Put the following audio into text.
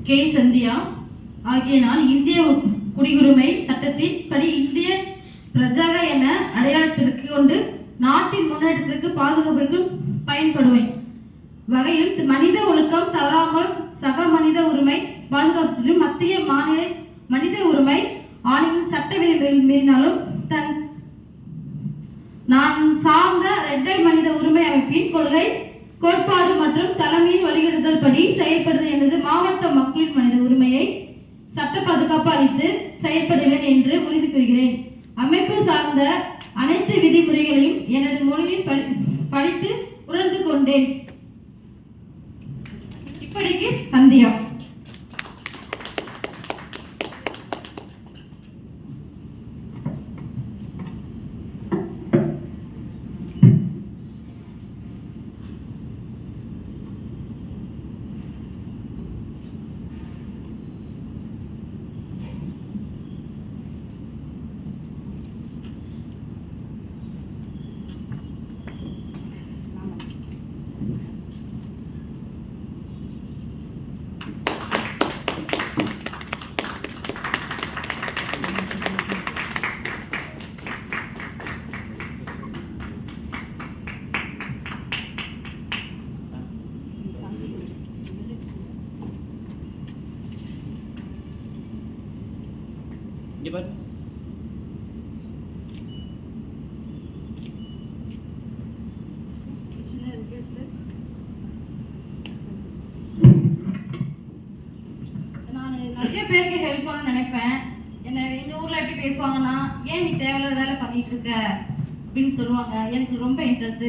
K. Sandhya ஆகிய நான் இந்திய குடியுரிமை சட்டத்தின் படி இந்திய பிரஜாக என அடையாளத்திற்கு கொண்டு நாட்டின் முன்னேற்றத்திற்கு பாதுகாப்பிற்கும் பயன்படுவேன் வகையில் மனித ஒழுக்கம் தவறாமல் சக மனித உரிமை பாதுகாப்பிலும் மத்திய மாநில மனித உரிமை ஆணையின் சட்ட விதிகளை மீறினாலும் நான் சார்ந்த இரட்டை மனித உரிமை அமைப்பின் கொள்கை கோட்பாடு மற்றும் தலைமையின் வழிகாட்டுதல் படி செயல்படுவது எனது மாவட்ட மக்களின் மனித உரிமையை சட்ட பாதுகாப்பு அளித்து செயல்படுவேன் என்று உறுதி கூறுகிறேன். அமைப்பு சார்ந்த அனைத்து விதிமுறைகளையும் எனது மொழியில் படித்து உணர்ந்து கொண்டேன். இப்படிக்கு சந்தியா. Gimana? நான் நிறைய பேருக்கு ஹெல்ப் பண்ண நினைப்பேன். என்ன எங்க ஊர்ல எப்படி பேசுவாங்கன்னா, ஏன் நீ தேவையில்லாத வேலை பண்ணிட்டு இருக்க அப்படின்னு சொல்லுவாங்க. எனக்கு ரொம்ப இன்ட்ரெஸ்ட்.